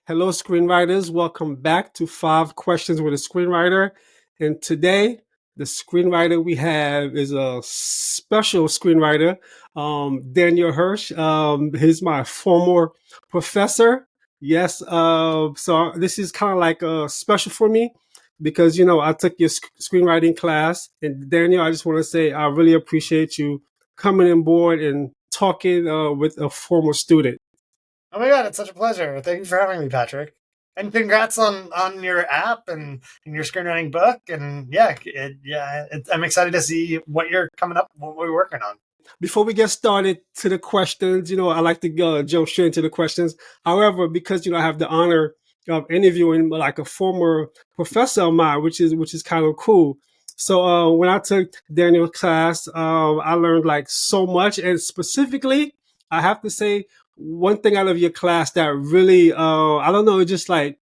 Hello, screenwriters. Welcome back to Five Questions with a Screenwriter. And today, the screenwriter we have is a special screenwriter, Daniel Hirsch. He's my former professor. Yes, so this is kind of like special for me because, I took your screenwriting class. And Daniel, I just want to say I really appreciate you coming on board and talking with a former student. Oh my God, it's such a pleasure. Thank you for having me, Patrick. And congrats on your app and your screenwriting book. And I'm excited to see what you're coming up, what we're working on. Before we get started to the questions, I like to jump straight into the questions. However, because I have the honor of interviewing like a former professor of mine, which is kind of cool. So when I took Daniel's class, I learned like so much, and specifically, I have to say one thing out of your class that really, I don't know, it's just like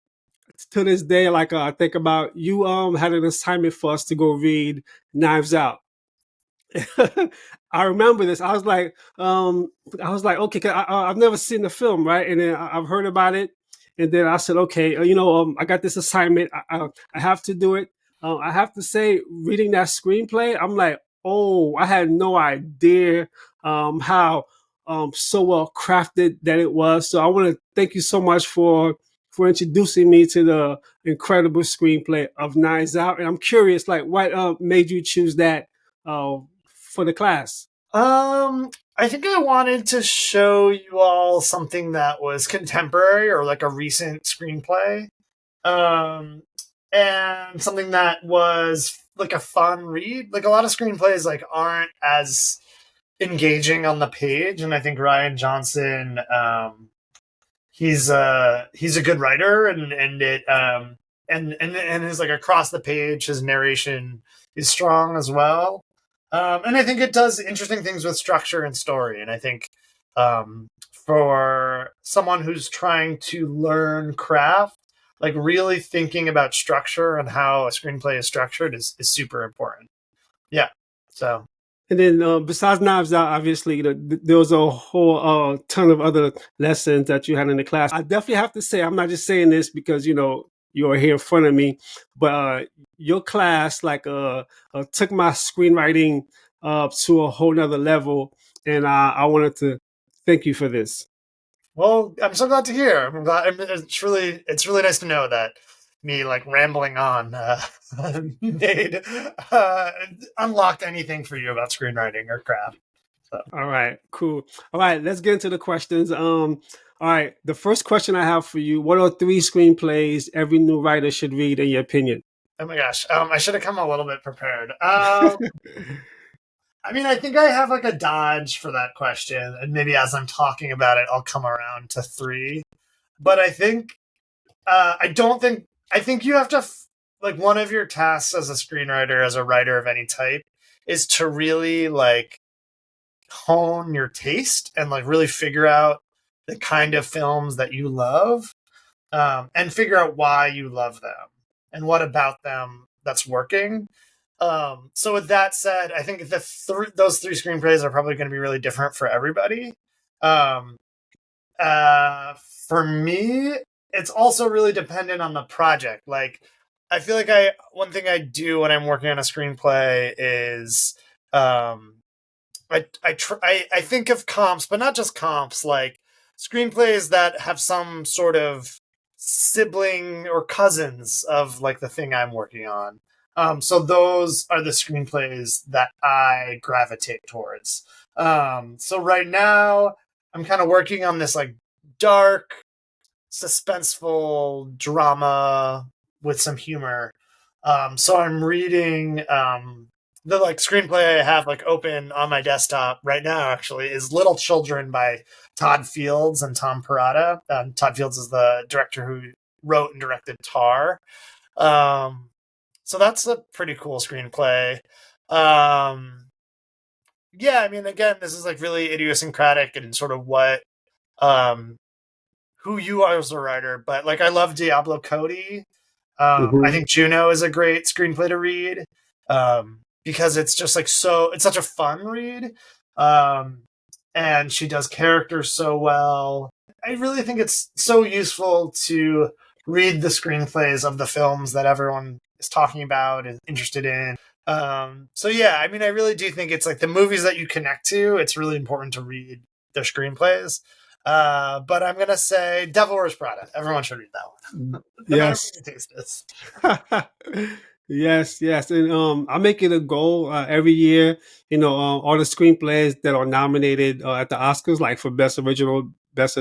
to this day, like I think about you. Had an assignment for us to go read Knives Out. I remember this. I was like, okay, 'cause I've never seen the film, right? And then I've heard about it, and then I said, okay, I got this assignment. I have to do it. I have to say, reading that screenplay, I'm like, oh, I had no idea how so well crafted that it was. So I want to thank you so much for introducing me to the incredible screenplay of Knives Out. And I'm curious, like, what made you choose that? Uh, for the class? I think I wanted to show you all something that was contemporary or like a recent screenplay. Um, and something that was like a fun read. Like a lot of screenplays like aren't as engaging on the page, and I think Ryan Johnson he's a good writer, and it and his like across the page his narration is strong as well, and I think it does interesting things with structure and story. And I think for someone who's trying to learn craft, like really thinking about structure and how a screenplay is structured is super important. Yeah. So And then besides Knives Out, obviously, there was a whole ton of other lessons that you had in the class. I definitely have to say, I'm not just saying this because you're here in front of me, but your class like took my screenwriting to a whole nother level, and I wanted to thank you for this. well, I'm so glad to hear. I'm glad. It's really nice to know that me like rambling on made uh, unlocked anything for you about screenwriting or craft. So, All right, cool. All right, let's get into the questions. All right, the first question I have for you: what are three screenplays every new writer should read, in your opinion? oh my gosh, I should have come a little bit prepared. I mean, I think I have like a dodge for that question, and maybe as I'm talking about it, I'll come around to three. But I don't think I think you have to like one of your tasks as a screenwriter, as a writer of any type, is to really like hone your taste and like really figure out the kind of films that you love, and figure out why you love them and what about them that's working. So with that said, I think those three screenplays are probably going to be really different for everybody. Um, for me, it's also really dependent on the project. Like, I feel like I one thing I do when I'm working on a screenplay is um, I think of comps, but not just comps, like screenplays that have some sort of sibling or cousins of like the thing I'm working on. So those are the screenplays that I gravitate towards. So right now I'm kind of working on this like dark, suspenseful drama with some humor. So I'm reading the like screenplay I have like open on my desktop right now actually is Little Children by Todd Fields and Tom Perrotta. Todd Fields is the director who wrote and directed Tar. Um, so that's a pretty cool screenplay. Um, yeah, I mean, again, this is like really idiosyncratic and sort of what um, who you are as a writer. But like, I love Diablo Cody. I Hmm. think Juno is a great screenplay to read, because it's just like it's such a fun read, um, and she does characters so well. I really think it's so useful to read the screenplays of the films that everyone is talking about and interested in. So yeah, I mean, I really do think it's like the movies that you connect to. It's really important to read their screenplays. But I'm gonna say Devil Wears Prada. Everyone should read that one, no matter Yes. what your taste is. Yes, yes, and I make it a goal every year. All the screenplays that are nominated at the Oscars, like for best original, best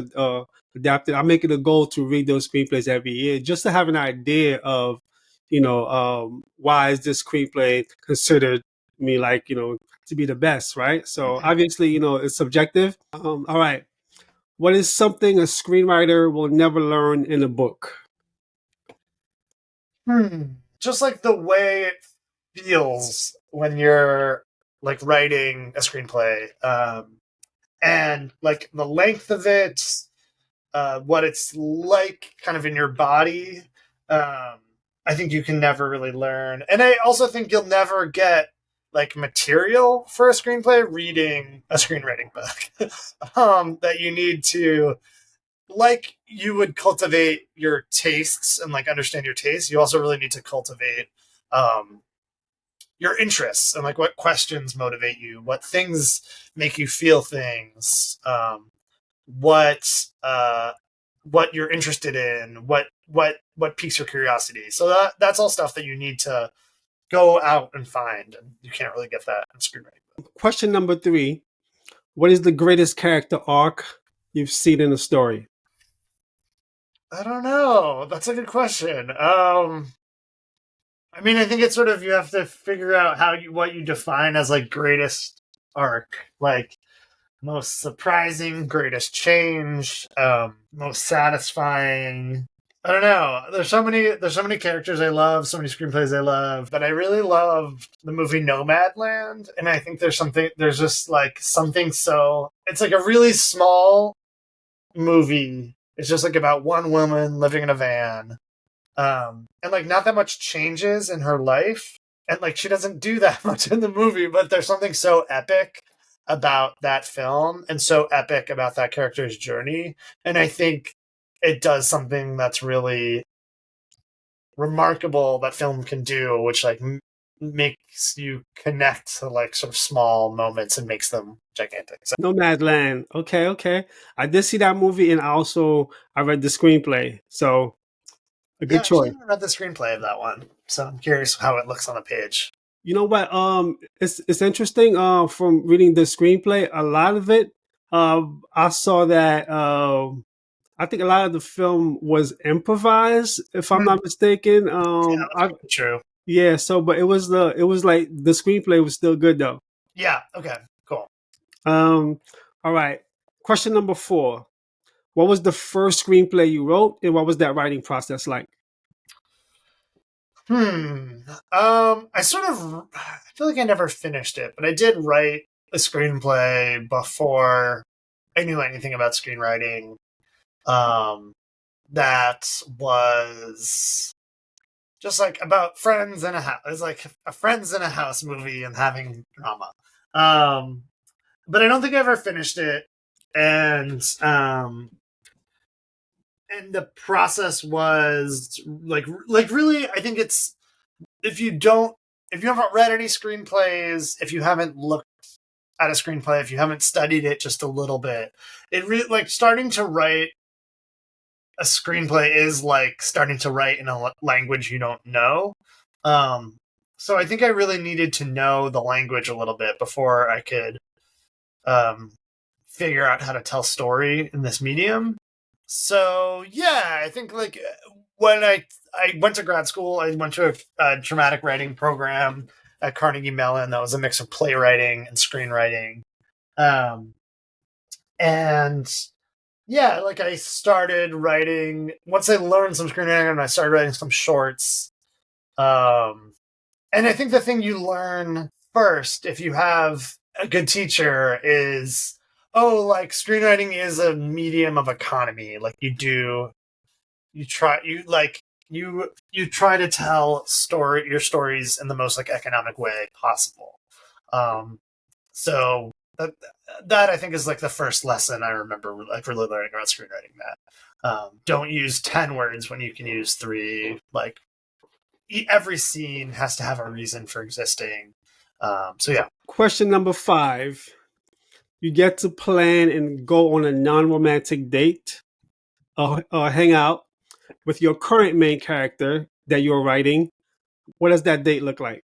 adapted. I make it a goal to read those screenplays every year, just to have an idea of, why is this screenplay considered me like to be the best, right? So obviously, it's subjective. All right, what is something a screenwriter will never learn in a book? Just like the way it feels when you're like writing a screenplay, and like the length of it, what it's like kind of in your body. Um, I think you can never really learn. And I also think you'll never get like material for a screenplay reading a screenwriting book that you need to, like you would cultivate your tastes and like understand your tastes. You also really need to cultivate um, your interests and like what questions motivate you, what things make you feel things, what what you're interested in, what piques your curiosity. So that's all stuff that you need to go out and find, and you can't really get that in screenwriting. Question number 3. What is the greatest character arc you've seen in a story? I don't know. That's a good question. I mean, I think it's sort of you have to figure out what you define as like greatest arc, like most surprising, greatest change, most satisfying. I don't know. There's so many characters I love, so many screenplays I love, but I really loved the movie Nomadland, and I think there's just like something so it's like a really small movie. It's just like about one woman living in a van, and like not that much changes in her life, and like she doesn't do that much in the movie, but there's something so epic about that film and so epic about that character's journey, and I think it does something that's really remarkable that film can do, which like makes you connect to like sort of small moments and makes them gigantic. So Nomadland. Okay, okay. I did see that movie, and I read the screenplay. So a yeah, good I actually choice. haven't read the screenplay of that one, so I'm curious how it looks on the page. You know what? It's interesting. From reading the screenplay, a lot of it, I saw that. I think a lot of the film was improvised, if I'm not mistaken. Yeah, that's probably true. Yeah. So, but it was like the screenplay was still good though. Yeah. Okay. Cool. Um, all right. Question number 4. What was the first screenplay you wrote, and what was that writing process like? Hmm. I feel like I never finished it, but I did write a screenplay before I knew anything about screenwriting. Um, that was just like about friends in a house. It's like a friends in a house movie and having drama. Um, but I don't think I ever finished it. And the process was like really, I think it's if you don't if you haven't read any screenplays, if you haven't looked at a screenplay, if you haven't studied it just a little bit, it really like starting to write a screenplay is like starting to write in a language you don't know. Um, so I think I really needed to know the language a little bit before I could um, figure out how to tell story in this medium. So yeah, I think like when I went to grad school, I went to a dramatic writing program at Carnegie Mellon that was a mix of playwriting and screenwriting. Um, and yeah, like I started writing once I learned some screenwriting and I started writing some shorts. Um, and I think the thing you learn first if you have a good teacher is, oh, like screenwriting is a medium of economy. Like you try to tell your stories in the most like economic way possible. Um, so that I think is like the first lesson I remember like really learning about screenwriting. That don't use 10 words when you can use 3. Like every scene has to have a reason for existing. So yeah. Question number 5. You get to plan and go on a non-romantic date or hang out with your current main character that you're writing. What does that date look like?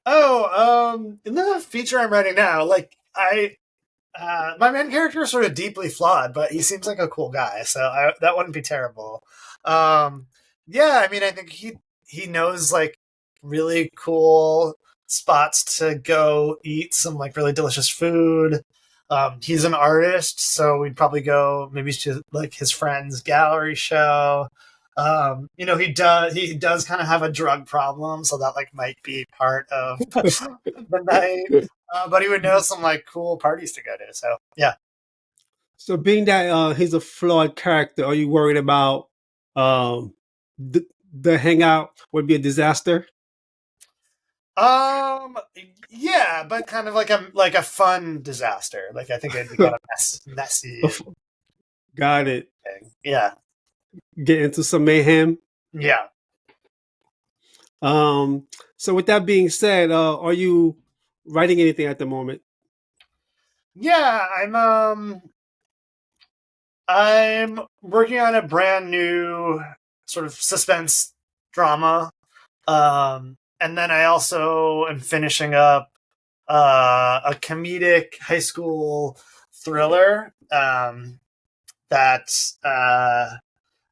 In the feature I'm writing now, like my main character is sort of deeply flawed, but he seems like a cool guy, so that wouldn't be terrible. Yeah, I mean, I think he knows like really cool spots to go eat some like really delicious food. He's an artist, so we'd probably go maybe to like his friend's gallery show. He does kind of have a drug problem, so that like might be part of the night. But he would know some like cool parties to go to. So yeah. So, being that he's a flawed character, are you worried about um, the, the hangout would be a disaster? Um, yeah, but kind of like a fun disaster. Like I think it'd be kind of messy and Got it. thing. Yeah, Get into some mayhem. yeah, Um, so, with that being said, are you writing anything at the moment? yeah. I'm working on a brand new sort of suspense drama. And then I also am finishing up a comedic high school thriller that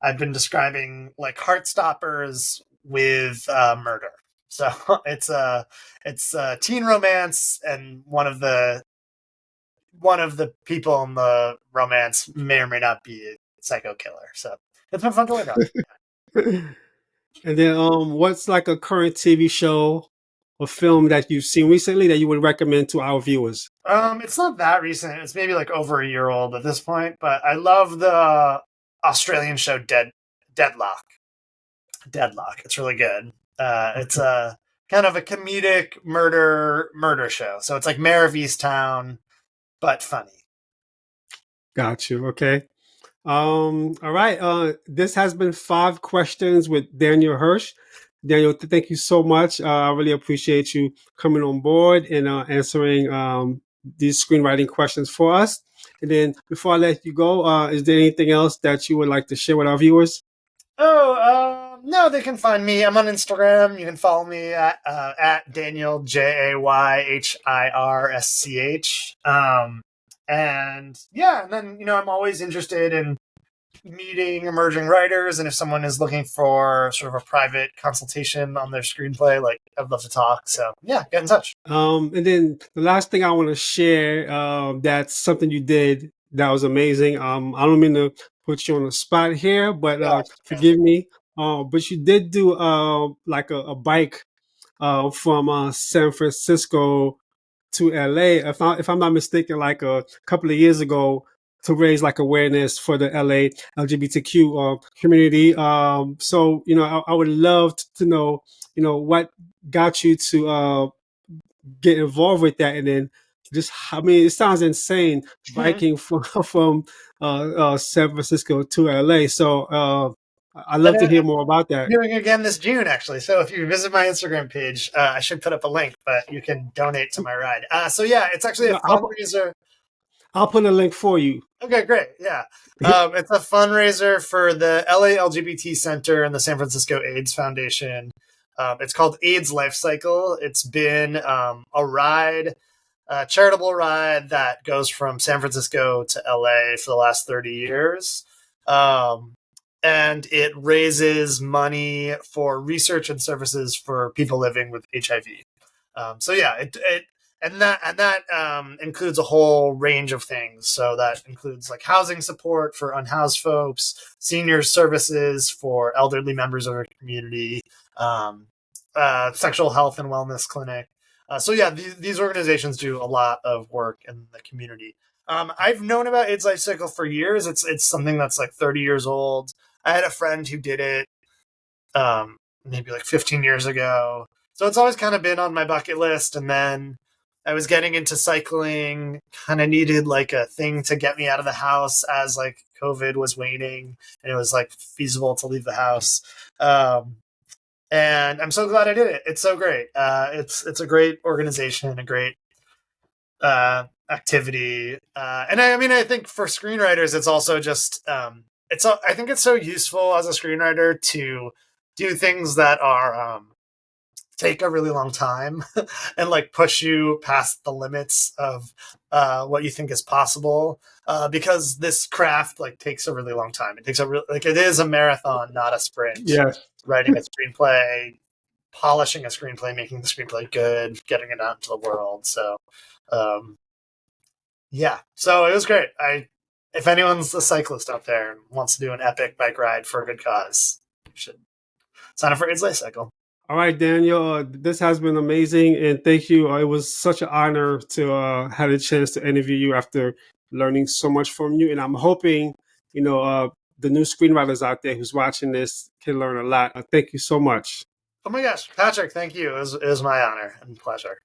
I've been describing like Heartstoppers with murder. So it's a teen romance, and one of the people in the romance may or may not be a psycho killer. So it's been fun to work on. And then, what's like a current TV show or film that you've seen recently that you would recommend to our viewers? It's not that recent. It's maybe like over a year old at this point, but I love the Australian show Deadlock. Deadlock. It's really good. It's a kind of a comedic murder show. So it's like Mayor of Easttown, but funny. Got you. Okay. All right. This has been 5 questions with Daniel Hirsch. Daniel, thank you so much. I really appreciate you coming on board and answering these screenwriting questions for us. And then, before I let you go, is there anything else that you would like to share with our viewers? No, they can find me. I'm on Instagram. You can follow me at Daniel Jayhirsch. And yeah, and then I'm always interested in meeting emerging writers, and if someone is looking for sort of a private consultation on their screenplay, like I'd love to talk. So yeah, get in touch. And then the last thing I want to share, that's something you did that was amazing. I don't mean to put you on the spot here, but Yeah. forgive me. But you did do like a bike from San Francisco to LA, if I'm not mistaken, like a couple of years ago, to raise like awareness for the LA LGBTQ community. So I would love to know, what got you to get involved with that, and then just, I mean, it sounds insane biking from San Francisco to LA. So I'd love to hear more about that. Doing again this June, actually. So if you visit my Instagram page, I should put up a link, but you can donate to my ride. So yeah, it's actually a fundraiser. I'll put a link for you. Okay, great. Yeah. It's a fundraiser for the LA LGBT Center and the San Francisco AIDS Foundation. It's called AIDS Life Cycle. It's been a charitable ride that goes from San Francisco to LA for the last 30 years. And it raises money for research and services for people living with HIV. So yeah, that includes a whole range of things. So that includes like housing support for unhoused folks, senior services for elderly members of our community, sexual health and wellness clinic. So yeah, these organizations do a lot of work in the community. I've known about AIDS Life Cycle for years. It's something that's like 30 years old. I had a friend who did it maybe like 15 years ago. So it's always kind of been on my bucket list. And then I was getting into cycling, kind of needed like a thing to get me out of the house as like COVID was waning and it was like feasible to leave the house. And I'm so glad I did it. It's so great. It's a great organization, a great activity. And I mean, I think for screenwriters, it's also just I think it's so useful as a screenwriter to do things that are take a really long time and like push you past the limits of what you think is possible, because this craft like takes a really long time. It takes like it is a marathon, not a sprint. Yes. Writing a screenplay, polishing a screenplay, making the screenplay good, getting it out into the world. So um, yeah, so it was great. If anyone's a cyclist out there and wants to do an epic bike ride for a good cause, you should sign up for Aids Life Cycle. All right, Daniel, this has been amazing, and thank you. It was such an honor to have a chance to interview you after learning so much from you. And I'm hoping, the new screenwriters out there who's watching this can learn a lot. Thank you so much. Oh my gosh, Patrick, thank you. It was my honor and pleasure.